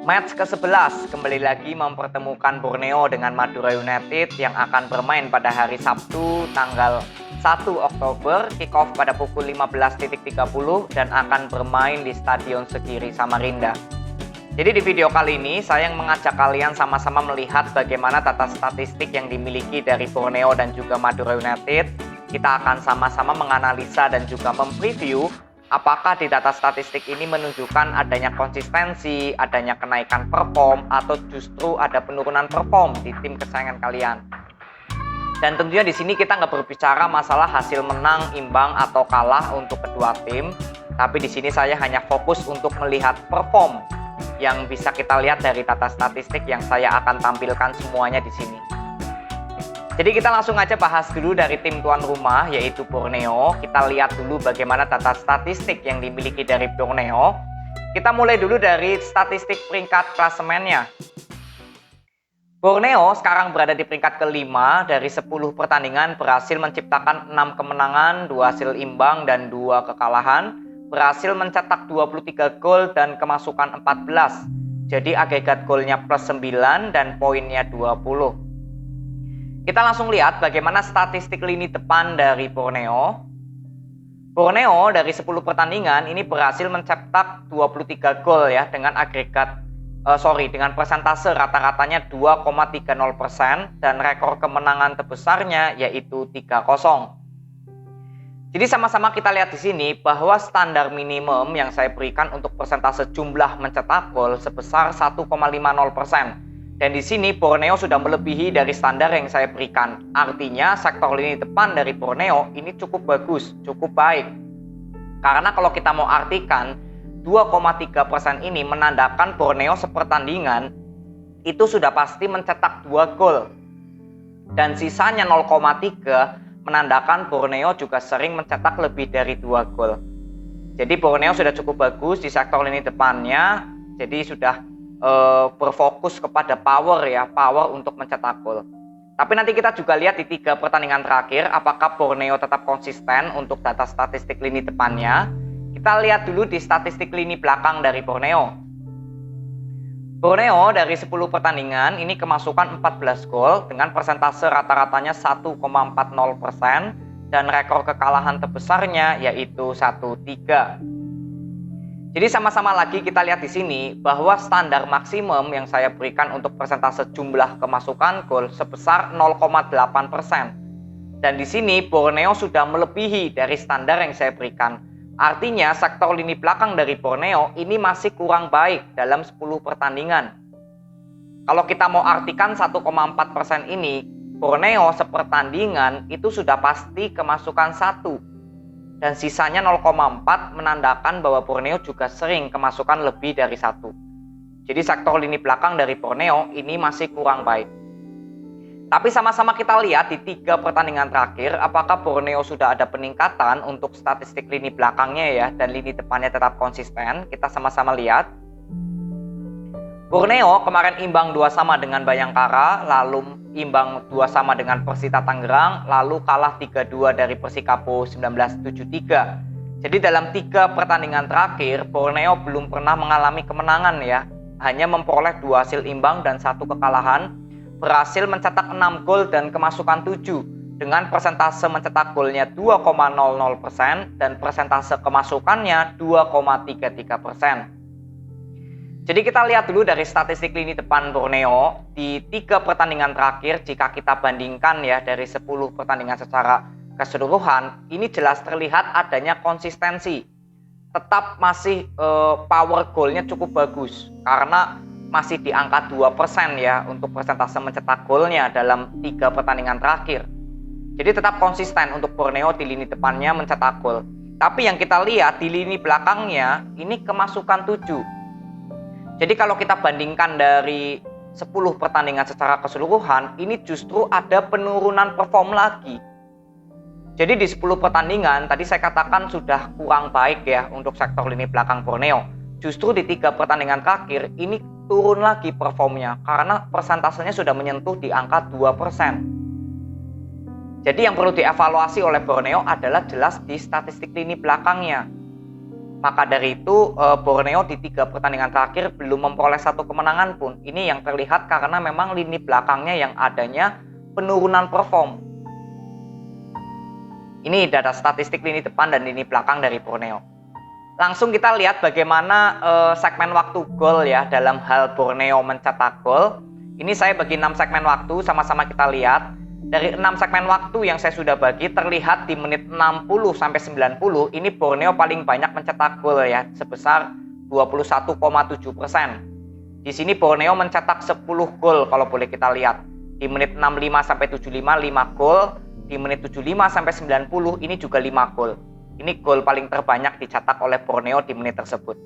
Match ke-11 kembali lagi mempertemukan Borneo dengan Madura United yang akan bermain pada hari Sabtu tanggal 1 Oktober, kick off pada pukul 15.30 dan akan bermain di Stadion Segiri Samarinda. Jadi di video kali ini saya mengajak kalian sama-sama melihat bagaimana data statistik yang dimiliki dari Borneo dan juga Madura United. Kita akan sama-sama menganalisa dan juga mempreview apakah di data statistik ini menunjukkan adanya konsistensi, adanya kenaikan perform, atau justru ada penurunan perform di tim kesayangan kalian. Dan tentunya di sini kita nggak berbicara masalah hasil menang, imbang, atau kalah untuk kedua tim. Tapi di sini saya hanya fokus untuk melihat perform yang bisa kita lihat dari data statistik yang saya akan tampilkan semuanya di sini. Jadi kita langsung aja bahas dulu dari tim tuan rumah yaitu Borneo. Kita lihat dulu bagaimana data statistik yang dimiliki dari Borneo. Kita mulai dulu dari statistik peringkat klasemennya. Borneo sekarang berada di peringkat kelima, dari 10 pertandingan berhasil menciptakan 6 kemenangan, 2 hasil imbang dan 2 kekalahan. Berhasil mencetak 23 gol dan kemasukan 14. Jadi agregat golnya plus 9 dan poinnya 20. Kita langsung lihat bagaimana statistik lini depan dari Borneo. Borneo dari 10 pertandingan ini berhasil mencetak 23 gol ya dengan dengan persentase rata-ratanya 2,30% dan rekor kemenangan terbesarnya yaitu 3-0. Jadi sama-sama kita lihat di sini bahwa standar minimum yang saya berikan untuk persentase jumlah mencetak gol sebesar 1,50%. Dan di sini Borneo sudah melebihi dari standar yang saya berikan. Artinya sektor lini depan dari Borneo ini cukup bagus, cukup baik. Karena kalau kita mau artikan 2,3% ini menandakan Borneo sepertandingan itu sudah pasti mencetak 2 gol. Dan sisanya 0,3 menandakan Borneo juga sering mencetak lebih dari 2 gol. Jadi Borneo sudah cukup bagus di sektor lini depannya. Jadi sudah berfokus kepada power untuk mencetak gol. Tapi nanti kita juga lihat di 3 pertandingan terakhir apakah Borneo tetap konsisten untuk data statistik lini depannya. Kita lihat dulu di statistik lini belakang dari Borneo. Borneo dari 10 pertandingan ini kemasukan 14 gol dengan persentase rata-ratanya 1,40% dan rekor kekalahan terbesarnya yaitu 1-3. Jadi sama-sama lagi kita lihat di sini bahwa standar maksimum yang saya berikan untuk persentase jumlah kemasukan gol sebesar 0,8%. Dan di sini Borneo sudah melebihi dari standar yang saya berikan. Artinya sektor lini belakang dari Borneo ini masih kurang baik dalam 10 pertandingan. Kalau kita mau artikan 1,4% ini, Borneo sepertandingan itu sudah pasti kemasukan 1. Dan sisanya 0,4 menandakan bahwa Borneo juga sering kemasukan lebih dari 1. Jadi sektor lini belakang dari Borneo ini masih kurang baik. Tapi sama-sama kita lihat di 3 pertandingan terakhir apakah Borneo sudah ada peningkatan untuk statistik lini belakangnya ya dan lini depannya tetap konsisten. Kita sama-sama lihat. Borneo kemarin imbang 2-2 dengan Bayangkara, lalu imbang 2-2 dengan Persita Tangerang, lalu kalah 3-2 dari Persikabo 1973. Jadi dalam 3 pertandingan terakhir, Borneo belum pernah mengalami kemenangan ya. Hanya memperoleh 2 hasil imbang dan 1 kekalahan. Berhasil mencetak 6 gol dan kemasukan 7 dengan persentase mencetak golnya 2,00% dan persentase kemasukannya 2,33%. Jadi kita lihat dulu dari statistik lini depan Borneo di 3 pertandingan terakhir jika kita bandingkan ya dari 10 pertandingan secara keseluruhan ini jelas terlihat adanya konsistensi. Tetap masih power goalnya cukup bagus karena masih di angka 2% ya untuk persentase mencetak golnya dalam 3 pertandingan terakhir. Jadi tetap konsisten untuk Borneo di lini depannya mencetak gol. Tapi yang kita lihat di lini belakangnya ini kemasukan 7. Jadi kalau kita bandingkan dari 10 pertandingan secara keseluruhan, ini justru ada penurunan perform lagi. Jadi di 10 pertandingan, tadi saya katakan sudah kurang baik ya untuk sektor lini belakang Borneo. Justru di 3 pertandingan terakhir, ini turun lagi performnya karena persentasenya sudah menyentuh di angka 2%. Jadi yang perlu dievaluasi oleh Borneo adalah jelas di statistik lini belakangnya. Maka dari itu Borneo di 3 pertandingan terakhir belum memperoleh 1 kemenangan pun. Ini yang terlihat karena memang lini belakangnya yang adanya penurunan perform. Ini data statistik lini depan dan lini belakang dari Borneo. Langsung kita lihat bagaimana segmen waktu gol ya dalam hal Borneo mencetak gol. Ini saya bagi 6 segmen waktu, sama-sama kita lihat. Dari 6 segmen waktu yang saya sudah bagi, terlihat di menit 60 sampai 90 ini Borneo paling banyak mencetak gol ya, sebesar 21,7%. Di sini Borneo mencetak 10 gol kalau boleh kita lihat. Di menit 65 sampai 75 5 gol, di menit 75 sampai 90 ini juga 5 gol. Ini gol paling terbanyak dicetak oleh Borneo di menit tersebut.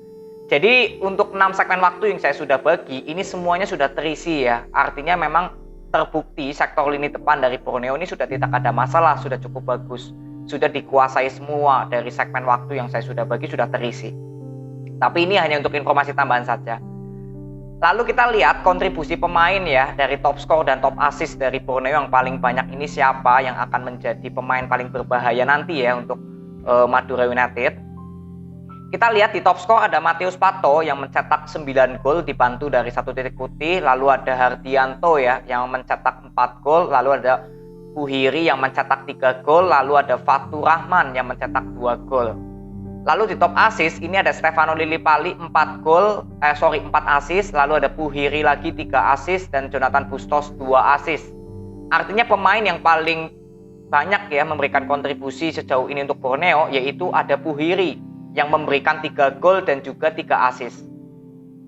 Jadi untuk 6 segmen waktu yang saya sudah bagi, ini semuanya sudah terisi ya. Artinya memang terbukti sektor lini depan dari Borneo ini sudah tidak ada masalah, sudah cukup bagus. Sudah dikuasai semua dari segmen waktu yang saya sudah bagi, sudah terisi. Tapi ini hanya untuk informasi tambahan saja. Lalu kita lihat kontribusi pemain ya, dari top skor dan top assist dari Borneo yang paling banyak ini siapa yang akan menjadi pemain paling berbahaya nanti ya untuk Madura United. Kita lihat di top skor ada Matius Pato yang mencetak 9 gol dibantu dari 1 titik putih. Lalu ada Hardianto ya yang mencetak 4 gol. Lalu ada Buhiri yang mencetak 3 gol. Lalu ada Fatur Rahman yang mencetak 2 gol. Lalu di top assist ini ada Stefano Lillipali 4 assist. Lalu ada Buhiri lagi 3 assist dan Jonathan Bustos 2 assist. Artinya pemain yang paling banyak ya memberikan kontribusi sejauh ini untuk Borneo yaitu ada Buhiri yang memberikan 3 gol dan juga 3 assist.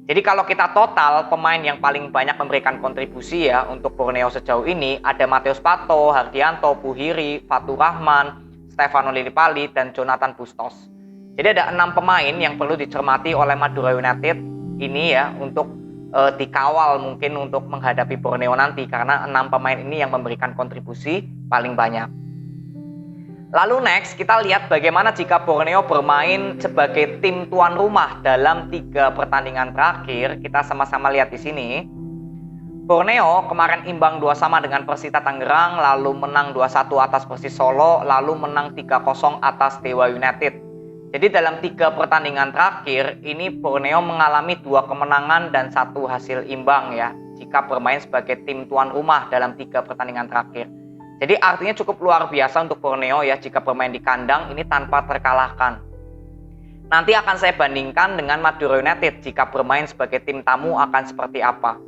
Jadi kalau kita total pemain yang paling banyak memberikan kontribusi ya untuk Borneo sejauh ini ada Matius Pato, Hardianto, Buhiri, Fatur Rahman, Stefano Lillipali, dan Jonathan Bustos. Jadi ada 6 pemain yang perlu dicermati oleh Madura United ini ya untuk dikawal mungkin untuk menghadapi Borneo nanti karena 6 pemain ini yang memberikan kontribusi paling banyak. Lalu next kita lihat bagaimana jika Borneo bermain sebagai tim tuan rumah dalam 3 pertandingan terakhir. Kita sama-sama lihat di sini. Borneo kemarin imbang 2-2 dengan Persita Tangerang, lalu menang 2-1 atas Persis Solo, lalu menang 3-0 atas Dewa United. Jadi dalam 3 pertandingan terakhir ini Borneo mengalami 2 kemenangan dan 1 hasil imbang ya jika bermain sebagai tim tuan rumah dalam 3 pertandingan terakhir. Jadi artinya cukup luar biasa untuk Borneo ya jika bermain di kandang ini tanpa terkalahkan. Nanti akan saya bandingkan dengan Madura United jika bermain sebagai tim tamu akan seperti apa.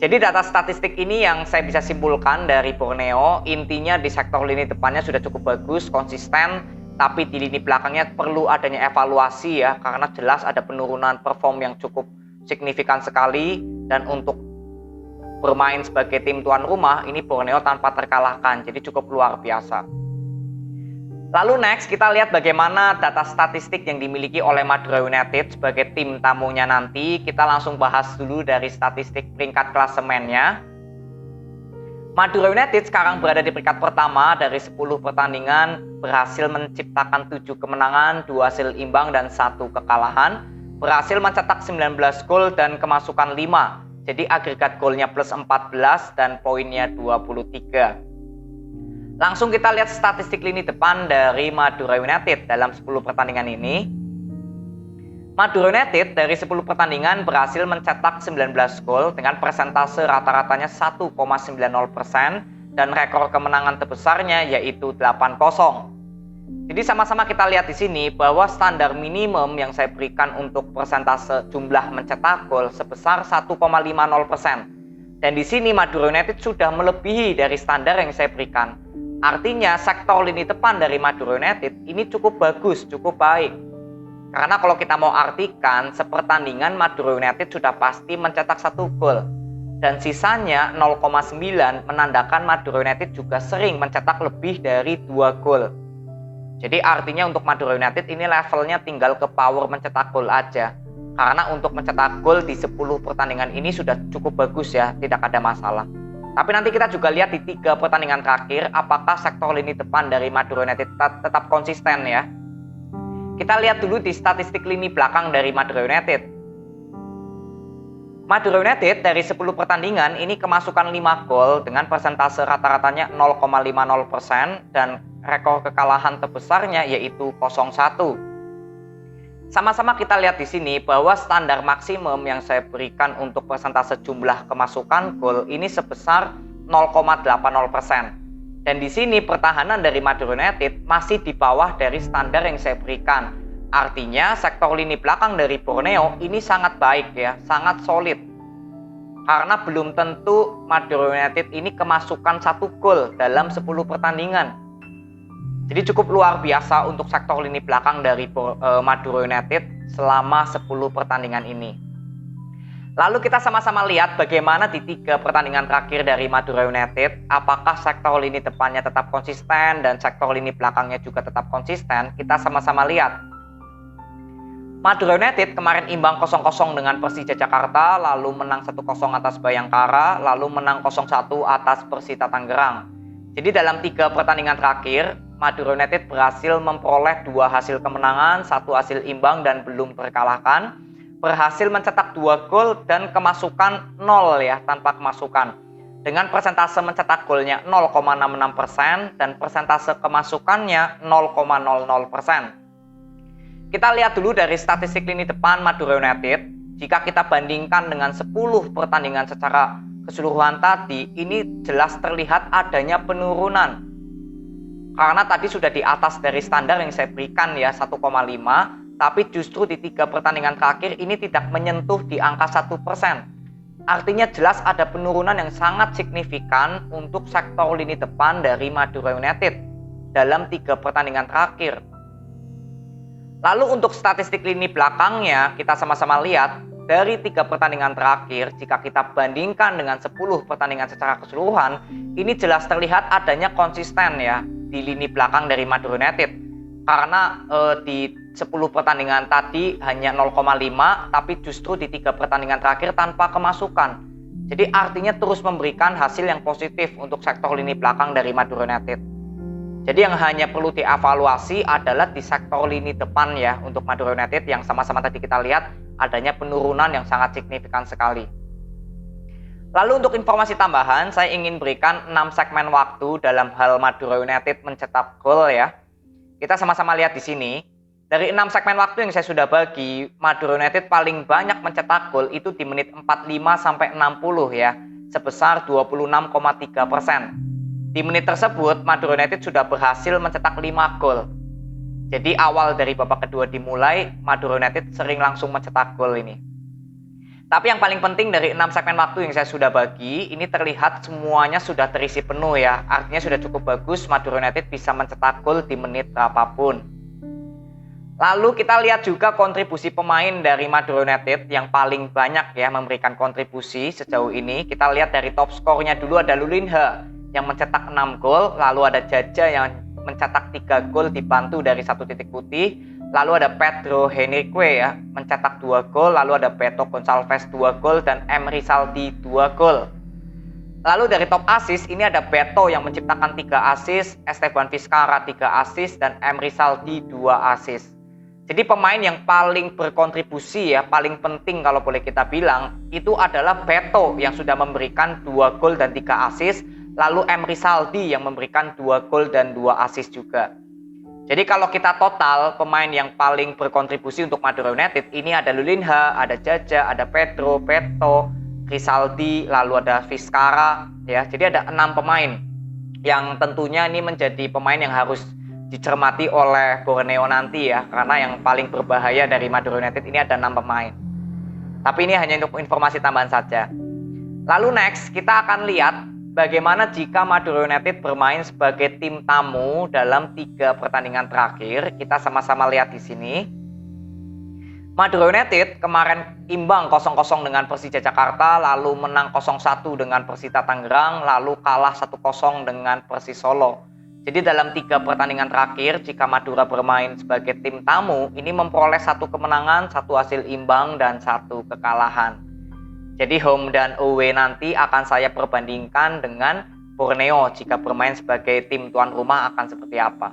Jadi data statistik ini yang saya bisa simpulkan dari Borneo, intinya di sektor lini depannya sudah cukup bagus, konsisten, tapi di lini belakangnya perlu adanya evaluasi ya karena jelas ada penurunan perform yang cukup signifikan sekali dan untuk bermain sebagai tim tuan rumah ini Borneo tanpa terkalahkan, jadi cukup luar biasa. Lalu next kita lihat bagaimana data statistik yang dimiliki oleh Madura United sebagai tim tamunya nanti. Kita langsung bahas dulu dari statistik peringkat klasemennya. Madura United sekarang berada di peringkat pertama dari 10 pertandingan, berhasil menciptakan 7 kemenangan, 2 hasil imbang dan 1 kekalahan, berhasil mencetak 19 gol dan kemasukan 5. Jadi agregat golnya plus 14 dan poinnya 23. Langsung kita lihat statistik lini depan dari Madura United dalam 10 pertandingan ini. Madura United dari 10 pertandingan berhasil mencetak 19 gol dengan persentase rata-ratanya 1,90% dan rekor kemenangan terbesarnya yaitu 8-0. Jadi sama-sama kita lihat di sini bahwa standar minimum yang saya berikan untuk persentase jumlah mencetak gol sebesar 1,50%. Dan di sini Madura United sudah melebihi dari standar yang saya berikan. Artinya sektor lini depan dari Madura United ini cukup bagus, cukup baik. Karena kalau kita mau artikan, sepertandingan Madura United sudah pasti mencetak 1 gol. Dan sisanya 0,9 menandakan Madura United juga sering mencetak lebih dari 2 gol. Jadi artinya untuk Madura United ini levelnya tinggal ke power mencetak gol aja. Karena untuk mencetak gol di 10 pertandingan ini sudah cukup bagus ya, tidak ada masalah. Tapi nanti kita juga lihat di 3 pertandingan terakhir apakah sektor lini depan dari Madura United tetap konsisten ya. Kita lihat dulu di statistik lini belakang dari Madura United. Madura United dari 10 pertandingan ini kemasukan 5 gol dengan persentase rata-ratanya 0,50% dan rekor kekalahan terbesarnya yaitu 0-1. Sama-sama kita lihat di sini bahwa standar maksimum yang saya berikan untuk persentase jumlah kemasukan gol ini sebesar 0,80%. Dan di sini pertahanan dari Madura United masih di bawah dari standar yang saya berikan. Artinya sektor lini belakang dari Borneo ini sangat baik ya, sangat solid. Karena belum tentu Madura United ini kemasukan 1 gol dalam 10 pertandingan. Jadi cukup luar biasa untuk sektor lini belakang dari Madura United selama 10 pertandingan ini. Lalu kita sama-sama lihat bagaimana di 3 pertandingan terakhir dari Madura United, apakah sektor lini depannya tetap konsisten dan sektor lini belakangnya juga tetap konsisten. Kita sama-sama lihat. Madura United kemarin imbang 0-0 dengan Persija Jakarta, lalu menang 1-0 atas Bayangkara, lalu menang 0-1 atas Persita Tangerang. Jadi dalam 3 pertandingan terakhir, Madura United berhasil memperoleh 2 hasil kemenangan, 1 hasil imbang dan belum terkalahkan. Berhasil mencetak 2 gol dan kemasukan 0 ya, tanpa kemasukan. Dengan persentase mencetak golnya 0,66% dan persentase kemasukannya 0,00%. Kita lihat dulu dari statistik lini depan Madura United. Jika kita bandingkan dengan 10 pertandingan secara keseluruhan tadi, ini jelas terlihat adanya penurunan. Karena tadi sudah di atas dari standar yang saya berikan ya 1,5, tapi justru di 3 pertandingan terakhir ini tidak menyentuh di angka 1%. Artinya jelas ada penurunan yang sangat signifikan untuk sektor lini depan dari Madura United dalam 3 pertandingan terakhir. Lalu untuk statistik lini belakangnya kita sama-sama lihat dari 3 pertandingan terakhir, jika kita bandingkan dengan 10 pertandingan secara keseluruhan, ini jelas terlihat adanya konsisten ya di lini belakang dari Madura United. Karena di 10 pertandingan tadi hanya 0,5, tapi justru di 3 pertandingan terakhir tanpa kemasukan. Jadi artinya terus memberikan hasil yang positif untuk sektor lini belakang dari Madura United. Jadi yang hanya perlu dievaluasi adalah di sektor lini depan ya untuk Madura United yang sama-sama tadi kita lihat adanya penurunan yang sangat signifikan sekali. Lalu untuk informasi tambahan, saya ingin berikan 6 segmen waktu dalam hal Madura United mencetak gol ya. Kita sama-sama lihat di sini. Dari 6 segmen waktu yang saya sudah bagi, Madura United paling banyak mencetak gol itu di menit 45 sampai 60 ya, sebesar 26,3%. Di menit tersebut, Madura United sudah berhasil mencetak 5 gol. Jadi awal dari babak kedua dimulai, Madura United sering langsung mencetak gol ini. Tapi yang paling penting dari 6 segmen waktu yang saya sudah bagi, ini terlihat semuanya sudah terisi penuh ya. Artinya sudah cukup bagus Madura United bisa mencetak gol di menit berapapun. Lalu kita lihat juga kontribusi pemain dari Madura United yang paling banyak ya memberikan kontribusi sejauh ini. Kita lihat dari top skornya dulu ada Lulinha yang mencetak 6 gol, lalu ada Jaja yang mencetak 3 gol dibantu dari 1 titik putih. Lalu ada Pedro Henrique ya, mencetak 2 gol. Lalu ada Beto Gonçalves 2 gol dan Emre Saldi 2 gol. Lalu dari top assist ini ada Beto yang menciptakan 3 assist, Esteban Vizcarra 3 assist dan Emre Saldi 2 assist. Jadi pemain yang paling berkontribusi ya, paling penting kalau boleh kita bilang, itu adalah Beto yang sudah memberikan 2 gol dan 3 assist. Lalu Emre Saldi yang memberikan 2 gol dan 2 assist juga. Jadi kalau kita total pemain yang paling berkontribusi untuk Madura United ini ada Lulinha, ada Jaja, ada Pedro, Beto, Rizaldi, lalu ada Vizcarra ya. Jadi ada 6 pemain yang tentunya ini menjadi pemain yang harus dicermati oleh Borneo nanti ya, karena yang paling berbahaya dari Madura United ini ada 6 pemain. Tapi ini hanya untuk informasi tambahan saja. Lalu next kita akan lihat bagaimana jika Madura United bermain sebagai tim tamu dalam 3 pertandingan terakhir. Kita sama-sama lihat di sini. Madura United kemarin imbang 0-0 dengan Persija Jakarta, lalu menang 0-1 dengan Persita Tangerang, lalu kalah 1-0 dengan Persis Solo. Jadi dalam 3 pertandingan terakhir, jika Madura bermain sebagai tim tamu, ini memperoleh 1 kemenangan, 1 hasil imbang, dan 1 kekalahan. Jadi home dan away nanti akan saya perbandingkan dengan Borneo jika bermain sebagai tim tuan rumah akan seperti apa.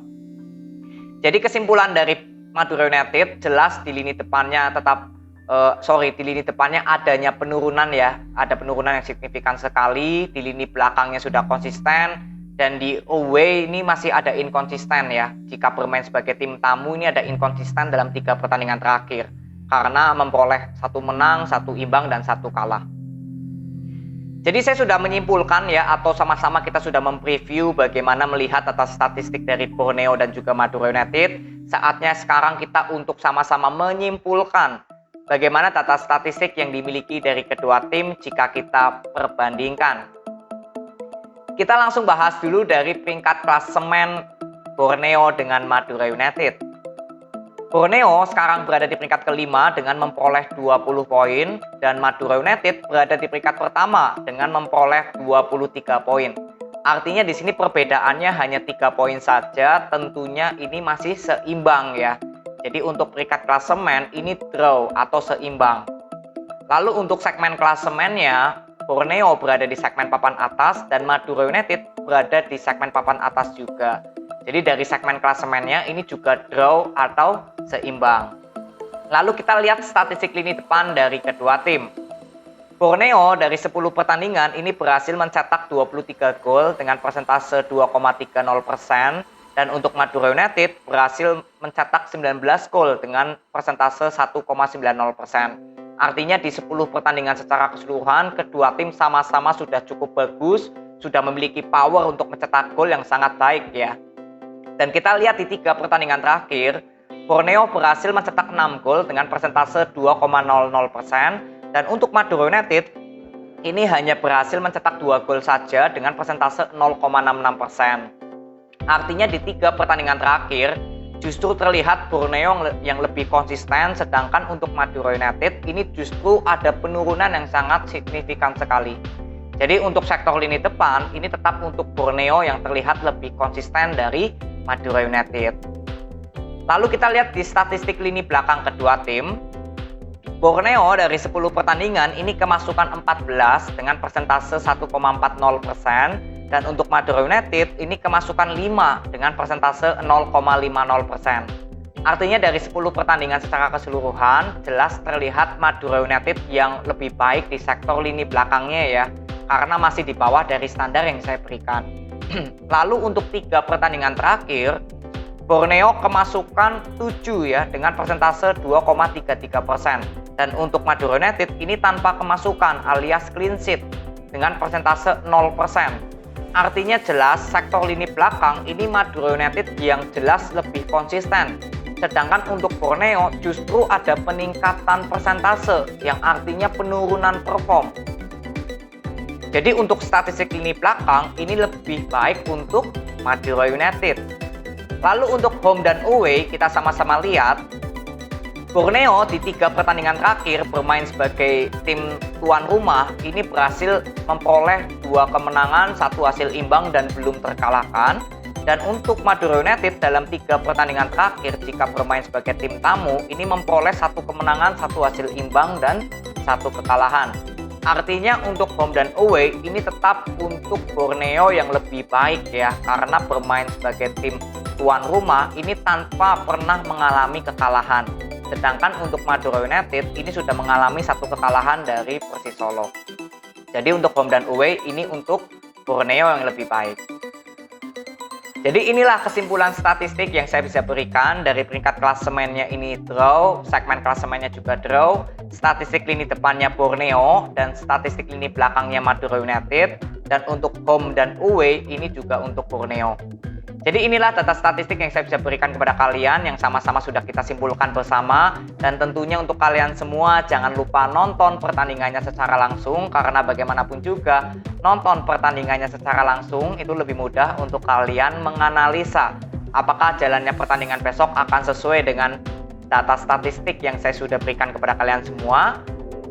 Jadi kesimpulan dari Madura United jelas di lini depannya di lini depannya adanya penurunan ya, ada penurunan yang signifikan sekali. Di lini belakangnya sudah konsisten Dan di away ini masih ada inkonsisten ya. Jika bermain sebagai tim tamu ini ada inkonsisten dalam 3 pertandingan terakhir. Karena memperoleh 1 menang, 1 imbang, dan 1 kalah. Jadi saya sudah menyimpulkan ya, atau sama-sama kita sudah mempreview bagaimana melihat atas statistik dari Borneo dan juga Madura United. Saatnya sekarang kita untuk sama-sama menyimpulkan bagaimana data statistik yang dimiliki dari kedua tim jika kita perbandingkan. Kita langsung bahas dulu dari peringkat klasemen Borneo dengan Madura United. Borneo sekarang berada di peringkat kelima dengan memperoleh 20 poin dan Madura United berada di peringkat pertama dengan memperoleh 23 poin. Artinya di sini perbedaannya hanya 3 poin saja, tentunya ini masih seimbang ya. Jadi untuk peringkat klasemen ini draw atau seimbang. Lalu untuk segmen klasemennya, Borneo berada di segmen papan atas dan Madura United berada di segmen papan atas juga. Jadi dari segmen klasemennya ini juga draw atau seimbang. Lalu kita lihat statistik lini depan dari kedua tim. Borneo dari 10 pertandingan ini berhasil mencetak 23 gol dengan persentase 2,30%. Dan untuk Madura United berhasil mencetak 19 gol dengan persentase 1,90%. Artinya di 10 pertandingan secara keseluruhan, kedua tim sama-sama sudah cukup bagus, sudah memiliki power untuk mencetak gol yang sangat baik ya. Dan kita lihat di 3 pertandingan terakhir, Borneo berhasil mencetak 6 gol dengan persentase 2,00%. Dan untuk Madura United, ini hanya berhasil mencetak 2 gol saja dengan persentase 0,66%. Artinya di 3 pertandingan terakhir justru terlihat Borneo yang lebih konsisten, sedangkan untuk Madura United ini justru ada penurunan yang sangat signifikan sekali. Jadi untuk sektor lini depan ini tetap untuk Borneo yang terlihat lebih konsisten dari Madura United. Lalu kita lihat di statistik lini belakang kedua tim. Borneo dari 10 pertandingan ini kemasukan 14 dengan persentase 1,40%. Dan untuk Madura United ini kemasukan 5 dengan persentase 0,50%. Artinya dari 10 pertandingan secara keseluruhan jelas terlihat Madura United yang lebih baik di sektor lini belakangnya ya. Karena masih di bawah dari standar yang saya berikan. Lalu untuk 3 pertandingan terakhir, Borneo kemasukan 7 ya dengan persentase 2,33%. Dan untuk Madura United ini tanpa kemasukan alias clean sheet dengan persentase 0%. Artinya jelas sektor lini belakang ini Madura United yang jelas lebih konsisten. Sedangkan untuk Borneo justru ada peningkatan persentase yang artinya penurunan perform. Jadi untuk statistik lini belakang ini lebih baik untuk Madura United. Lalu untuk home dan away kita sama-sama lihat. Borneo di 3 pertandingan terakhir bermain sebagai tim tuan rumah ini berhasil memperoleh 2 kemenangan, 1 hasil imbang dan belum terkalahkan. Dan untuk Madura United dalam 3 pertandingan terakhir jika bermain sebagai tim tamu ini memperoleh 1 kemenangan, 1 hasil imbang dan 1 kekalahan. Artinya untuk home dan away ini tetap untuk Borneo yang lebih baik ya, karena bermain sebagai tim tuan rumah ini tanpa pernah mengalami kekalahan. Sedangkan untuk Madura United ini sudah mengalami 1 kekalahan dari Persis Solo. Jadi untuk home dan away ini untuk Borneo yang lebih baik. Jadi inilah kesimpulan statistik yang saya bisa berikan dari peringkat klasemennya ini draw, segmen klasemennya juga draw, statistik lini depannya Borneo, dan statistik lini belakangnya Madura United, dan untuk home dan away ini juga untuk Borneo. Jadi inilah data statistik yang saya bisa berikan kepada kalian yang sama-sama sudah kita simpulkan bersama. Dan tentunya untuk kalian semua jangan lupa nonton pertandingannya secara langsung, karena bagaimanapun juga nonton pertandingannya secara langsung itu lebih mudah untuk kalian menganalisa apakah jalannya pertandingan besok akan sesuai dengan data statistik yang saya sudah berikan kepada kalian semua.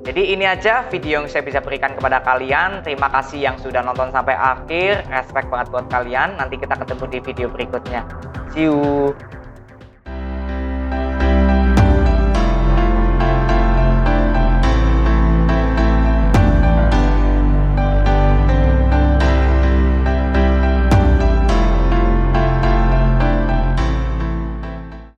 Jadi ini aja video yang saya bisa berikan kepada kalian. Terima kasih yang sudah nonton sampai akhir. Respect banget buat kalian. Nanti kita ketemu di video berikutnya. See you.